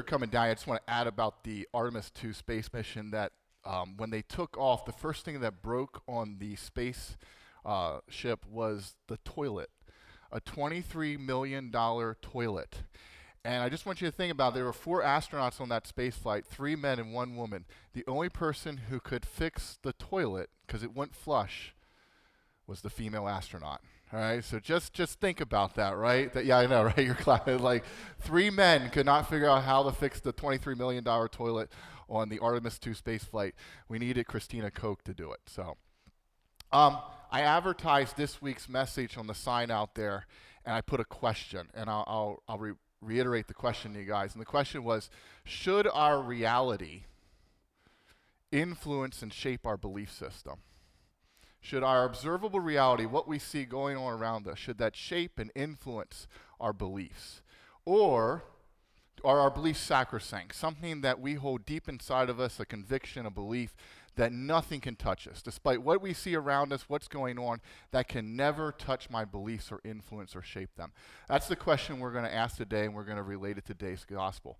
they're coming down, I just want to add about the Artemis 2 space mission that when they took off, the first thing that broke on the space ship was the toilet, a $23 million toilet. And I just want you to think about it. There were 4 astronauts on that space flight, 3 men and 1 woman. The only person who could fix the toilet, because it went flush, was the female astronaut. All right, so just think about that, right? Yeah, I know, right? You're clapping. Like 3 men could not figure out how to fix the $23 million toilet on the Artemis 2 space flight. We needed Christina Koch to do it. So I advertised this week's message on the sign out there, and I put a question, and I'll reiterate the question to you guys. And the question was, should our reality influence and shape our belief system? Should our observable reality, what we see going on around us, should that shape and influence our beliefs? Or are our beliefs sacrosanct, something that we hold deep inside of us, a conviction, a belief that nothing can touch us? Despite what we see around us, what's going on, that can never touch my beliefs or influence or shape them. That's the question we're going to ask today, and we're going to relate it to today's gospel.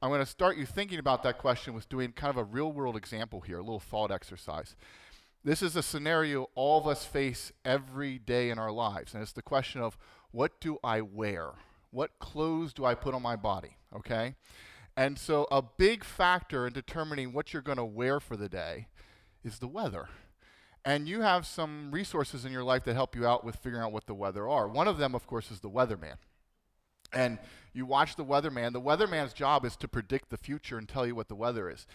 I'm going to start you thinking about that question with doing kind of a real-world example here, a little thought exercise. This is a scenario all of us face every day in our lives, and it's the question of, what do I wear? What clothes do I put on my body, okay? And so a big factor in determining what you're going to wear for the day is the weather. And you have some resources in your life that help you out with figuring out what the weather are. One of them, of course, is the weatherman. And you watch the weatherman. The weatherman's job is to predict the future and tell you what the weather is.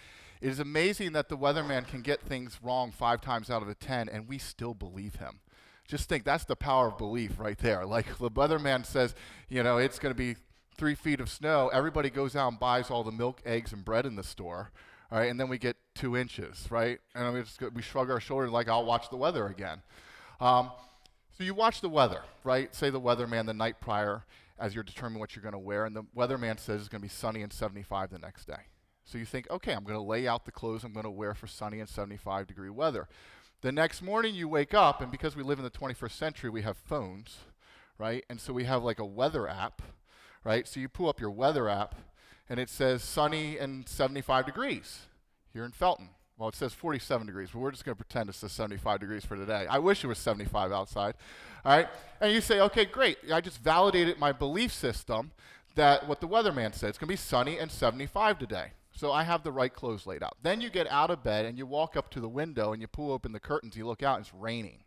It is amazing that the weatherman can get things wrong 5 times out of 10, and we still believe him. Just think, that's the power of belief right there. Like the weatherman says, it's going to be 3 feet of snow. Everybody goes out and buys all the milk, eggs, and bread in the store, all right? And then we get 2 inches, right? And we shrug our shoulders like, I'll watch the weather again. So you watch the weather, right? Say the weatherman the night prior as you're determining what you're going to wear, and the weatherman says it's going to be sunny and 75 the next day. So you think, okay, I'm going to lay out the clothes I'm going to wear for sunny and 75-degree weather. The next morning you wake up, and because we live in the 21st century, we have phones, right? And so we have like a weather app, right? So you pull up your weather app, and it says sunny and 75 degrees here in Felton. Well, it says 47 degrees, but we're just going to pretend it says 75 degrees for today. I wish it was 75 outside, all right? And you say, okay, great. I just validated my belief system that what the weatherman said. It's going to be sunny and 75 today. So I have the right clothes laid out. Then you get out of bed, and you walk up to the window, and you pull open the curtains. You look out, and it's raining.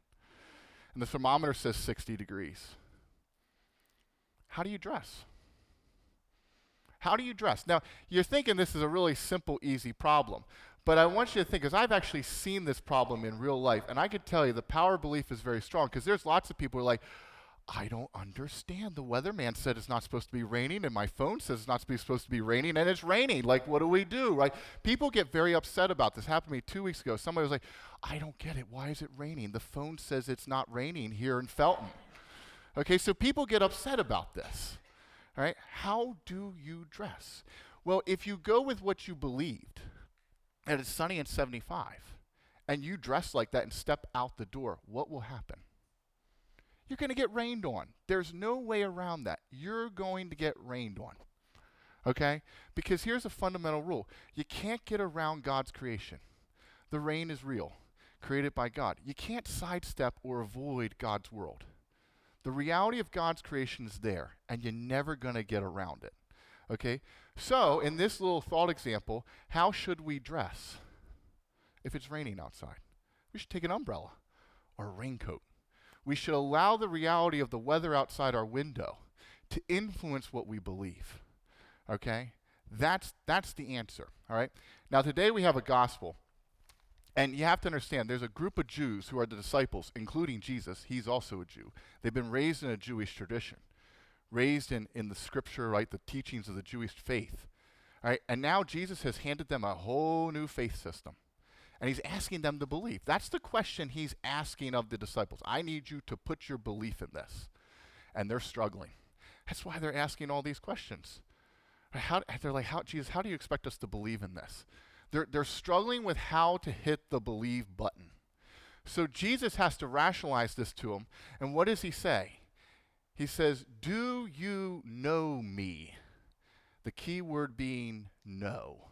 And the thermometer says 60 degrees. How do you dress? How do you dress? Now, you're thinking this is a really simple, easy problem. But I want you to think, because I've actually seen this problem in real life, and I can tell you the power of belief is very strong, because there's lots of people who are like, I don't understand. The weatherman said it's not supposed to be raining, and my phone says it's not supposed to be raining, and it's raining. Like, what do we do, right? People get very upset about this. It happened to me 2 weeks ago. Somebody was like, I don't get it. Why is it raining? The phone says it's not raining here in Felton. Okay, so people get upset about this. All right, how do you dress? Well, if you go with what you believed, and it's sunny and 75, and you dress like that and step out the door, what will happen? You're going to get rained on. There's no way around that. You're going to get rained on, okay? Because here's a fundamental rule. You can't get around God's creation. The rain is real, created by God. You can't sidestep or avoid God's world. The reality of God's creation is there, and you're never going to get around it, okay? So in this little thought example, how should we dress if it's raining outside? We should take an umbrella or a raincoat. We should allow the reality of the weather outside our window to influence what we believe, okay? That's the answer, all right? Now, today we have a gospel, and you have to understand there's a group of Jews who are the disciples, including Jesus. He's also a Jew. They've been raised in a Jewish tradition, raised in the scripture, right, the teachings of the Jewish faith, all right? And now Jesus has handed them a whole new faith system. And he's asking them to believe. That's the question he's asking of the disciples. I need you to put your belief in this. And they're struggling. That's why they're asking all these questions. They're like, Jesus, how do you expect us to believe in this? They're struggling with how to hit the believe button. So Jesus has to rationalize this to them. And what does he say? He says, do you know me? The key word being know.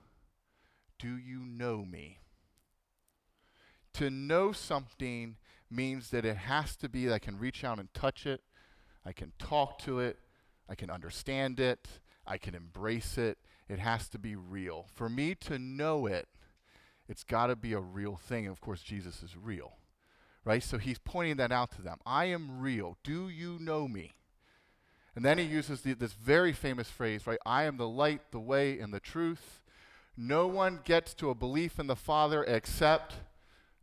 Do you know me? To know something means that it has to be that I can reach out and touch it, I can talk to it, I can understand it, I can embrace it. It has to be real. For me to know it, it's got to be a real thing. And of course, Jesus is real, right? So he's pointing that out to them. I am real. Do you know me? And then he uses this very famous phrase, right? I am the light, the way, and the truth. No one gets to a belief in the Father except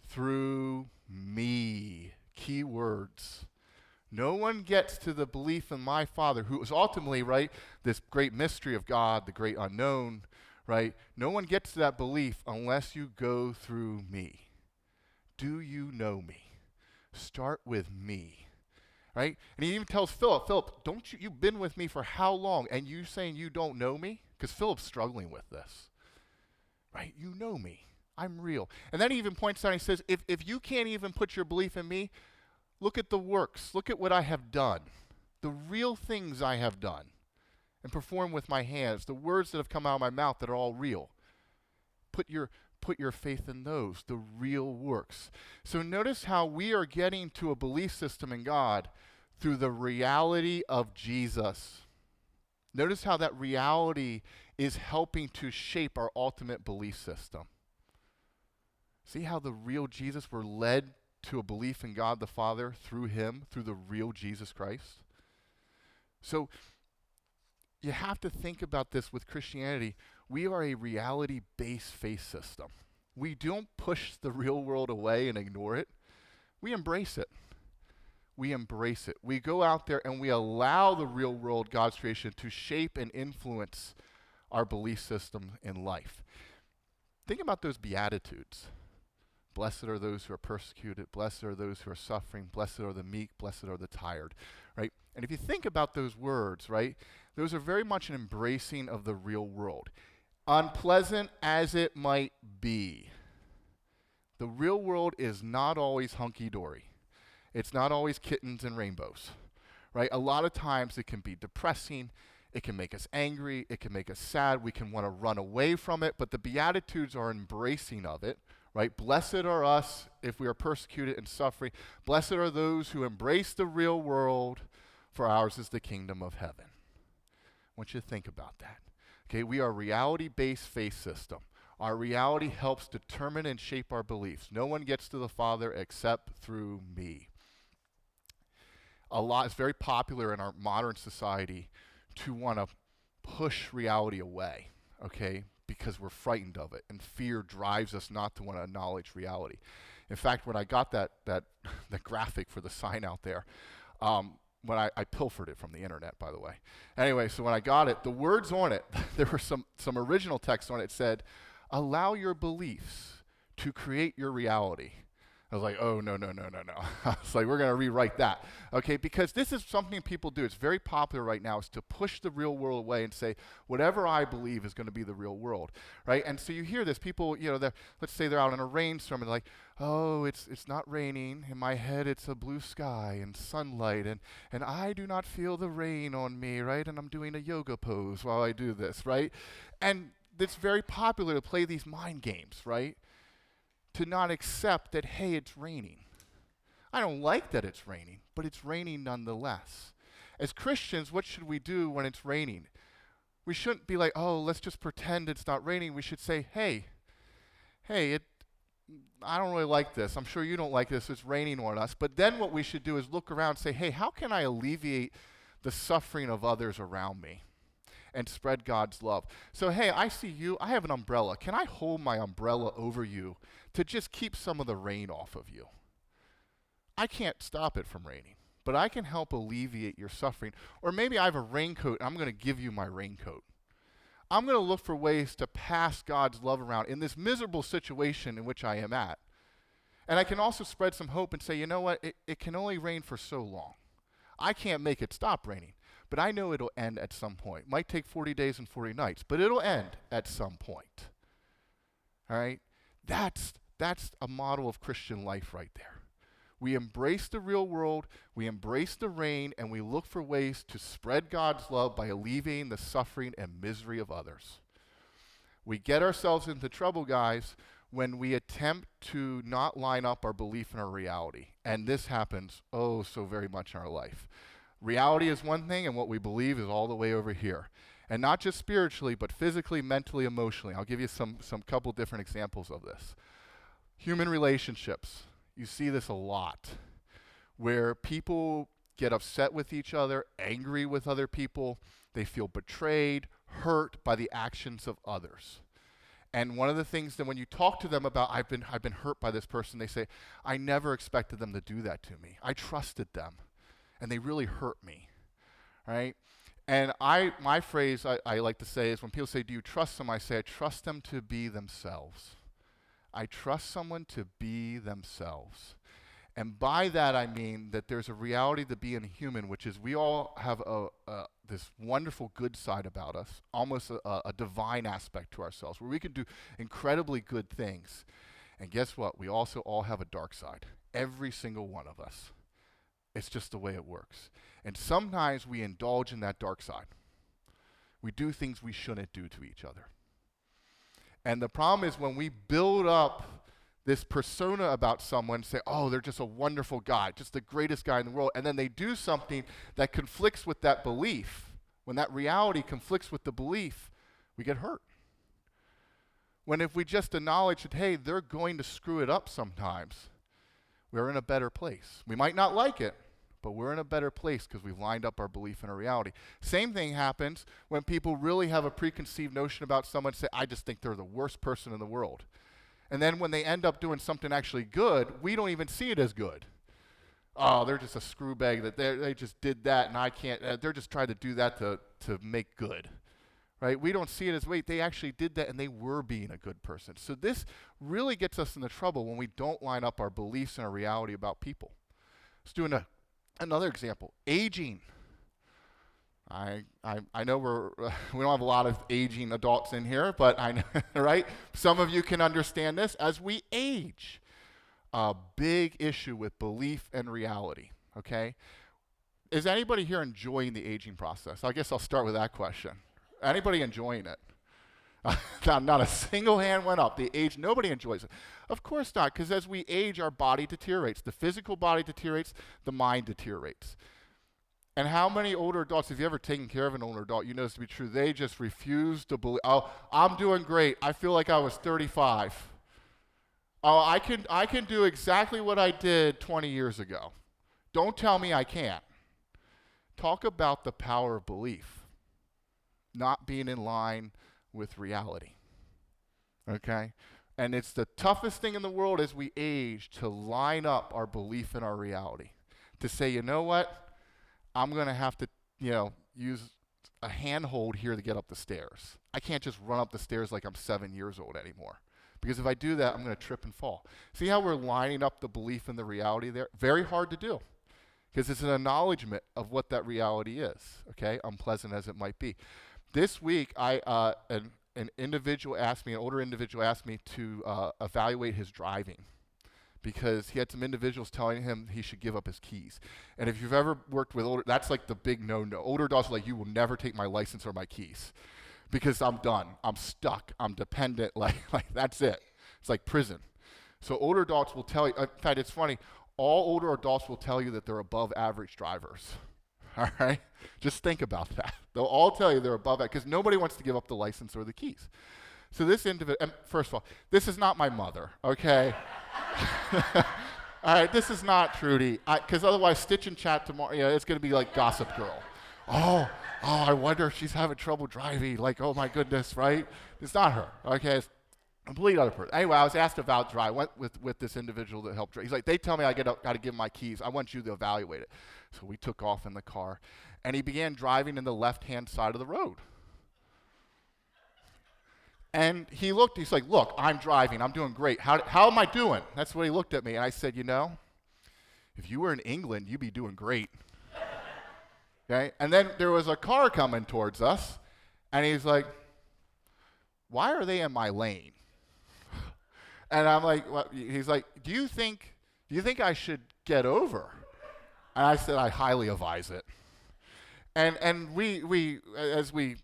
through me. Key words. No one gets to the belief in my Father, who is ultimately, right, this great mystery of God, the great unknown, right? No one gets to that belief unless you go through me. Do you know me? Start with me, right? And he even tells Philip, don't you've been with me for how long? And you saying you don't know me? Because Philip's struggling with this, right? You know me. I'm real. And then he even points out, he says, if you can't even put your belief in me, look at the works. Look at what I have done. The real things I have done and performed with my hands. The words that have come out of my mouth that are all real. Put your faith in those, the real works. So notice how we are getting to a belief system in God through the reality of Jesus. Notice how that reality is helping to shape our ultimate belief system. See how the real Jesus, we're led to a belief in God the Father through him, through the real Jesus Christ. So you have to think about this with Christianity. We are a reality-based faith system. We don't push the real world away and ignore it. We embrace it. We embrace it. We go out there and we allow the real world, God's creation, to shape and influence our belief system in life. Think about those Beatitudes. Blessed are those who are persecuted. Blessed are those who are suffering. Blessed are the meek. Blessed are the tired. Right? And if you think about those words, right, those are very much an embracing of the real world. Unpleasant as it might be, the real world is not always hunky-dory. It's not always kittens and rainbows. Right? A lot of times it can be depressing. It can make us angry. It can make us sad. We can want to run away from it. But the Beatitudes are embracing of it. Right? Blessed are us if we are persecuted and suffering. Blessed are those who embrace the real world, for ours is the kingdom of heaven. I want you to think about that. Okay, we are a reality-based faith system. Our reality helps determine and shape our beliefs. No one gets to the Father except through me. It's very popular in our modern society to want to push reality away, okay? Because we're frightened of it, and fear drives us not to want to acknowledge reality. In fact, when I got that graphic for the sign out there, when I pilfered it from the internet, by the way. Anyway, so when I got it, the words on it, there were some original text on it said, allow your beliefs to create your reality. I was like, oh, no. I was like, we're going to rewrite that. Okay, because this is something people do. It's very popular right now, is to push the real world away and say, whatever I believe is going to be the real world, right? And so you hear this. People, let's say they're out in a rainstorm and they're like, oh, it's not raining. In my head, it's a blue sky and sunlight, and I do not feel the rain on me, right? And I'm doing a yoga pose while I do this, right? And it's very popular to play these mind games, right? To not accept that, hey, it's raining. I don't like that it's raining, but it's raining nonetheless. As Christians, what should we do when it's raining? We shouldn't be like, oh, let's just pretend it's not raining. We should say, hey, I don't really like this. I'm sure you don't like this. It's raining on us. But then what we should do is look around and say, hey, how can I alleviate the suffering of others around me and spread God's love? So, hey, I see you. I have an umbrella. Can I hold my umbrella over you to just keep some of the rain off of you? I can't stop it from raining, but I can help alleviate your suffering. Or maybe I have a raincoat, and I'm going to give you my raincoat. I'm going to look for ways to pass God's love around in this miserable situation in which I am at. And I can also spread some hope and say, you know what, it can only rain for so long. I can't make it stop raining, but I know it'll end at some point. It might take 40 days and 40 nights, but it'll end at some point. All right? That's a model of Christian life right there. We embrace the real world, we embrace the rain, and we look for ways to spread God's love by alleviating the suffering and misery of others. We get ourselves into trouble, guys, when we attempt to not line up our belief and our reality. And this happens so very much in our life. Reality is one thing, and what we believe is all the way over here. And not just spiritually, but physically, mentally, emotionally. I'll give you some couple different examples of this. Human relationships. You see this a lot, where people get upset with each other, angry with other people. They feel betrayed, hurt by the actions of others. And one of the things that when you talk to them about, I've been hurt by this person, they say, I never expected them to do that to me. I trusted them, and they really hurt me, right? And my phrase I like to say is when people say, do you trust them? I say, I trust them to be themselves. I trust someone to be themselves. And by that I mean that there's a reality to being human, which is we all have this wonderful good side about us, almost a divine aspect to ourselves, where we can do incredibly good things. And guess what? We also all have a dark side. Every single one of us. It's just the way it works. And sometimes we indulge in that dark side. We do things we shouldn't do to each other. And the problem is when we build up this persona about someone, say, oh, they're just a wonderful guy, just the greatest guy in the world, and then they do something that conflicts with that belief. When that reality conflicts with the belief, we get hurt. When if we just acknowledge that, hey, they're going to screw it up sometimes, we're in a better place. We might not like it, but we're in a better place because we've lined up our belief and our reality. Same thing happens when people really have a preconceived notion about someone, say, I just think they're the worst person in the world. And then when they end up doing something actually good, we don't even see it as good. Oh, they're just a screw bag that they just did that and I can't, they're just trying to do that to make good. Right? We don't see it as, wait, they actually did that and they were being a good person. So this really gets us into trouble when we don't line up our beliefs and our reality about people. Let's do another example. Aging. I know we don't have a lot of aging adults in here, but I know, right? Some of you can understand this. As we age, a big issue with belief and reality, okay? Is anybody here enjoying the aging process? I guess I'll start with that question. Anybody enjoying it? Not a single hand went up. The age, nobody enjoys it. Of course not, because as we age, our body deteriorates. The physical body deteriorates, the mind deteriorates. And how many older adults, if you ever taken care of an older adult, you know this to be true, they just refuse to believe, oh, I'm doing great. I feel like I was 35. Oh, I can do exactly what I did 20 years ago. Don't tell me I can't. Talk about the power of belief, not being in line with reality, okay? And it's the toughest thing in the world as we age to line up our belief and our reality. To say, you know what? I'm going to have to, use a handhold here to get up the stairs. I can't just run up the stairs like I'm 7 years old anymore. Because if I do that, I'm going to trip and fall. See how we're lining up the belief and the reality there? Very hard to do. Because it's an acknowledgement of what that reality is, okay? Unpleasant as it might be. This week, an older individual asked me to evaluate his driving, because he had some individuals telling him he should give up his keys. And if you've ever worked with older, that's like the big no-no. Older adults are like, you will never take my license or my keys because I'm done. I'm stuck. I'm dependent. Like that's it. It's like prison. So older adults will tell you, in fact, it's funny, all older adults will tell you that they're above average drivers. All right? Just think about that. They'll all tell you they're above that because nobody wants to give up the license or the keys. So this individual, first of all, this is not my mother, okay? All right, this is not Trudy, because otherwise Stitch and Chat tomorrow, it's going to be like Gossip Girl. Oh, I wonder if she's having trouble driving. Like, oh my goodness, right? It's not her, okay? It's a complete other person. Anyway, I was asked about drive. I went with this individual that helped drive. He's like, they tell me I got to give my keys. I want you to evaluate it. So we took off in the car, and he began driving in the left-hand side of the road. And he looked, he's like, look, I'm driving, I'm doing great. How am I doing? That's what he looked at me, and I said, if you were in England, you'd be doing great. Okay? And then there was a car coming towards us, and he's like, why are they in my lane? And I'm like, he's like, do you think I should get over. And I said, I highly advise it. And we as we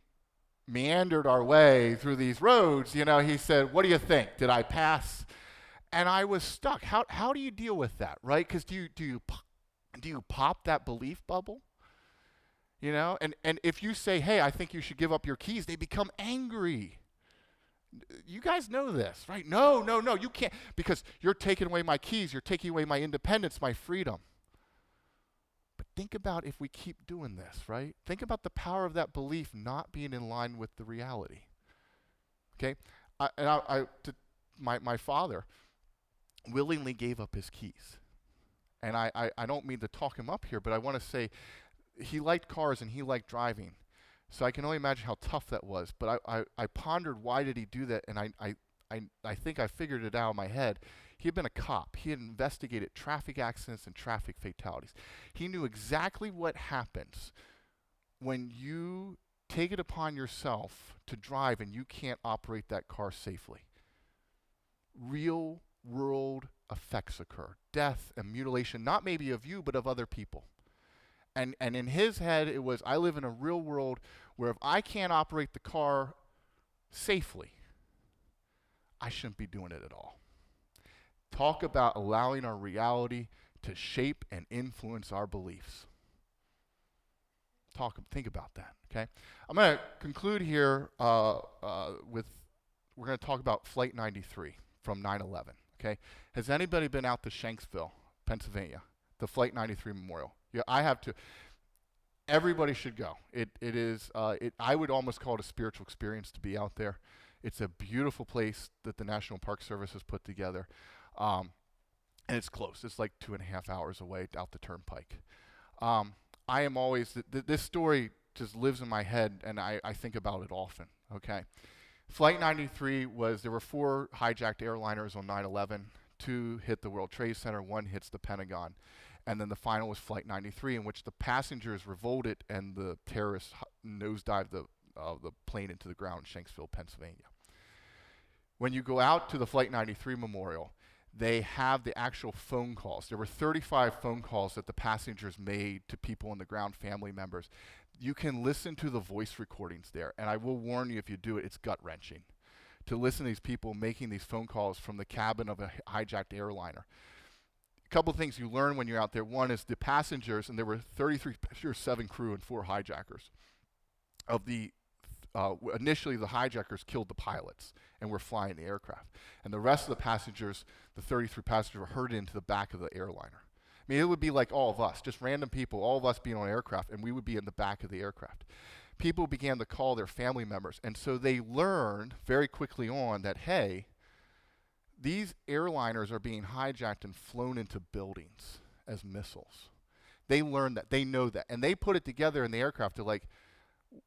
meandered our way through these roads, he said, what do you think? Did I pass? And I was stuck. How do you deal with that, right? Because do you pop that belief bubble? And if you say, hey, I think you should give up your keys, they become angry. You guys know this, right? No, you can't, because you're taking away my keys, you're taking away my independence, my freedom. But think about if we keep doing this, right? Think about the power of that belief not being in line with the reality. Okay? My father willingly gave up his keys. And I don't mean to talk him up here, but I want to say he liked cars and he liked driving. So I can only imagine how tough that was. But I pondered, why did he do that? And I think I figured it out in my head. He had been a cop. He had investigated traffic accidents and traffic fatalities. He knew exactly what happens when you take it upon yourself to drive and you can't operate that car safely. Real world effects occur. Death and mutilation, not maybe of you, but of other people. And in his head, it was, I live in a real world where if I can't operate the car safely, I shouldn't be doing it at all. Talk about allowing our reality to shape and influence our beliefs. Think about that, okay? I'm going to conclude here we're going to talk about Flight 93 from 9/11, okay? Has anybody been out to Shanksville, Pennsylvania, the Flight 93 Memorial? Yeah, I have to. Everybody should go. It is, I would almost call it a spiritual experience to be out there. It's a beautiful place that the National Park Service has put together. And it's close. It's like 2.5 hours away out the turnpike. I am always, this story just lives in my head, and I think about it often, okay? Flight 93 there were 4 hijacked airliners on 9/11. 2 hit the World Trade Center, 1 hits the Pentagon. And then the final was Flight 93, in which the passengers revolted and the terrorists nosedived the plane into the ground in Shanksville, Pennsylvania. When you go out to the Flight 93 Memorial, they have the actual phone calls. There were 35 phone calls that the passengers made to people on the ground, family members. You can listen to the voice recordings there, and I will warn you, if you do it, it's gut-wrenching to listen to these people making these phone calls from the cabin of a hijacked airliner. A couple of things you learn when you're out there. One is the passengers, and there were 33 passengers, 7 crew, and 4 hijackers. Initially, the hijackers killed the pilots and were flying the aircraft. And the rest of the passengers, the 33 passengers, were herded into the back of the airliner. I mean, it would be like all of us, just random people, all of us being on an aircraft, and we would be in the back of the aircraft. People began to call their family members, and so they learned very quickly on that, hey, these airliners are being hijacked and flown into buildings as missiles. They learned that. They know that. And they put it together in the aircraft to like,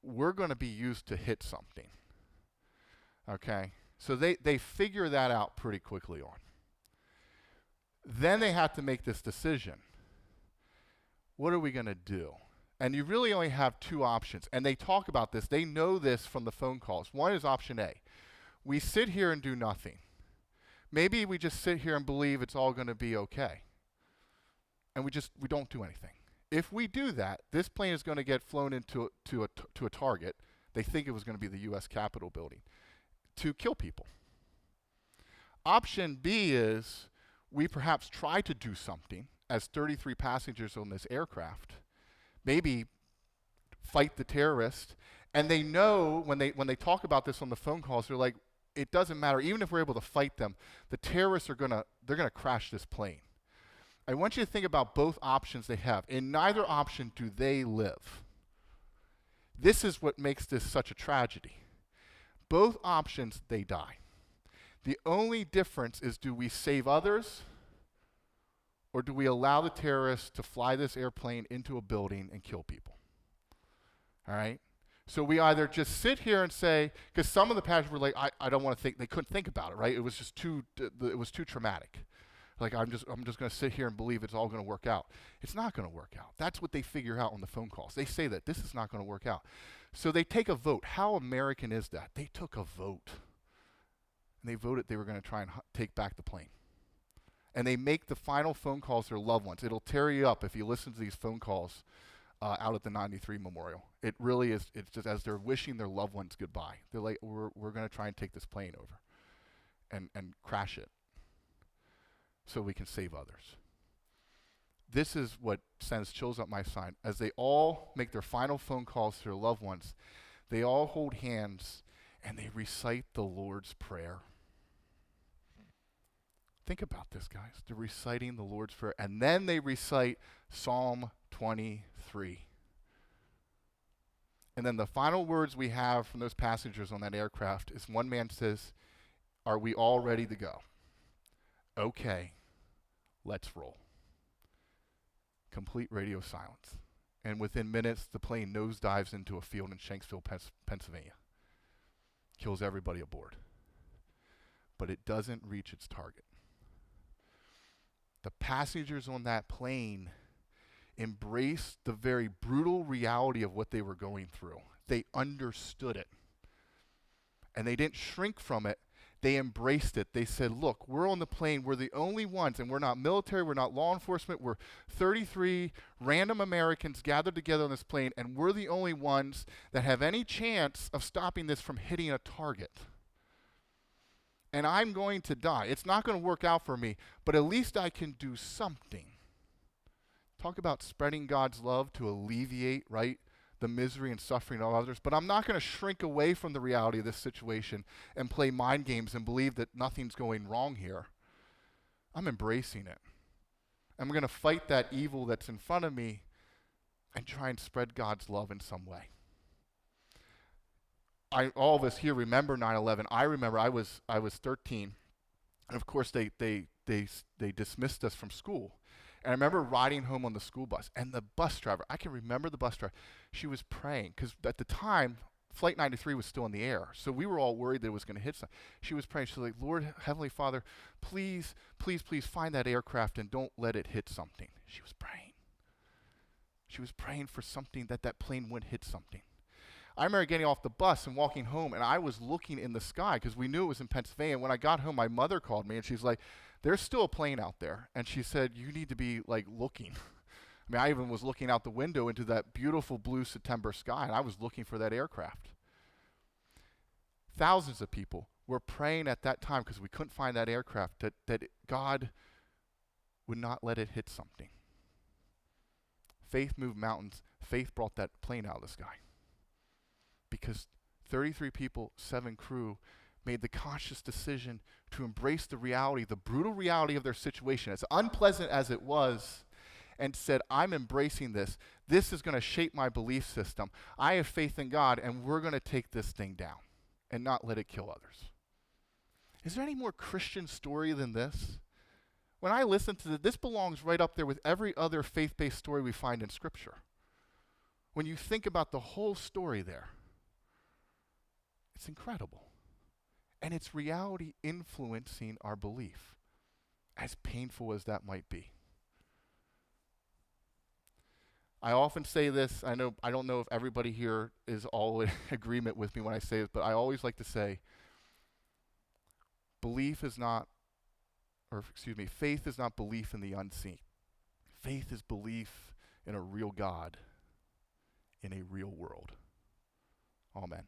we're going to be used to hit something. Okay? So they figure that out pretty quickly on. Then they have to make this decision. What are we going to do? And you really only have 2 options. And they talk about this. They know this from the phone calls. One is option A. We sit here and do nothing. Maybe we just sit here and believe it's all going to be okay. And we don't do anything. If we do that, this plane is going to get flown into a target. They think it was going to be the U.S. Capitol building to kill people. Option B is we perhaps try to do something as 33 passengers on this aircraft, maybe fight the terrorist. And they know when they talk about this on the phone calls, they're like, it doesn't matter. Even if we're able to fight them, the terrorists they're gonna crash this plane. I want you to think about both options they have. In neither option do they live. This is what makes this such a tragedy. Both options, they die. The only difference is, do we save others, or do we allow the terrorists to fly this airplane into a building and kill people? All right? So we either just sit here and say, because some of the passengers were like, I don't want to think, they couldn't think about it, right? It was just too traumatic. Like, I'm just going to sit here and believe it's all going to work out. It's not going to work out. That's what they figure out on the phone calls. They say that this is not going to work out. So they take a vote. How American is that? They took a vote. And they voted they were going to try and take back the plane. And they make the final phone calls to their loved ones. It'll tear you up if you listen to these phone calls out at the 93 Memorial. It really is. It's just as they're wishing their loved ones goodbye. They're like, we're going to try and take this plane over and crash it so we can save others. This is what sends chills up my spine. As they all make their final phone calls to their loved ones, they all hold hands and they recite the Lord's Prayer. Think about this, guys. They're reciting the Lord's Prayer, and then they recite Psalm 23. And then the final words we have from those passengers on that aircraft is one man says, "Are we all ready to go?" Okay, let's roll. Complete radio silence. And within minutes, the plane nosedives into a field in Shanksville, Pennsylvania. Kills everybody aboard. But it doesn't reach its target. The passengers on that plane embraced the very brutal reality of what they were going through. They understood it. And they didn't shrink from it. They embraced it. They said, look, we're on the plane. We're the only ones, and we're not military. We're not law enforcement. We're 33 random Americans gathered together on this plane, and we're the only ones that have any chance of stopping this from hitting a target. And I'm going to die. It's not going to work out for me, but at least I can do something. Talk about spreading God's love to alleviate, right, the misery and suffering of others. But I'm not going to shrink away from the reality of this situation and play mind games and believe that nothing's going wrong here. I'm embracing it. I'm going to fight that evil that's in front of me and try and spread God's love in some way. All of us here remember 9/11. I remember I was 13, and of course they dismissed us from school. And I remember riding home on the school bus, and the bus driver, I can remember the bus driver, she was praying, because at the time, Flight 93 was still in the air, so we were all worried that it was going to hit something. She was praying, she was like, Lord, Heavenly Father, please, please, please find that aircraft and don't let it hit something. She was praying. She was praying for something, that plane would hit something. I remember getting off the bus and walking home, and I was looking in the sky because we knew it was in Pennsylvania. When I got home, my mother called me, and she's like, there's still a plane out there. And she said, you need to be, like, looking. I mean, I even was looking out the window into that beautiful blue September sky, and I was looking for that aircraft. Thousands of people were praying at that time because we couldn't find that aircraft, that God would not let it hit something. Faith moved mountains. Faith brought that plane out of the sky. Because 33 people, 7 crew, made the conscious decision to embrace the reality, the brutal reality of their situation, as unpleasant as it was, and said, I'm embracing this. This is going to shape my belief system. I have faith in God, and we're going to take this thing down and not let it kill others. Is there any more Christian story than this? When I listen to this belongs right up there with every other faith-based story we find in Scripture. When you think about the whole story there, it's incredible. And it's reality influencing our belief, as painful as that might be. I often say this, I don't know if everybody here is all in agreement with me when I say this, but I always like to say, faith is not belief in the unseen. Faith is belief in a real God in a real world. Amen.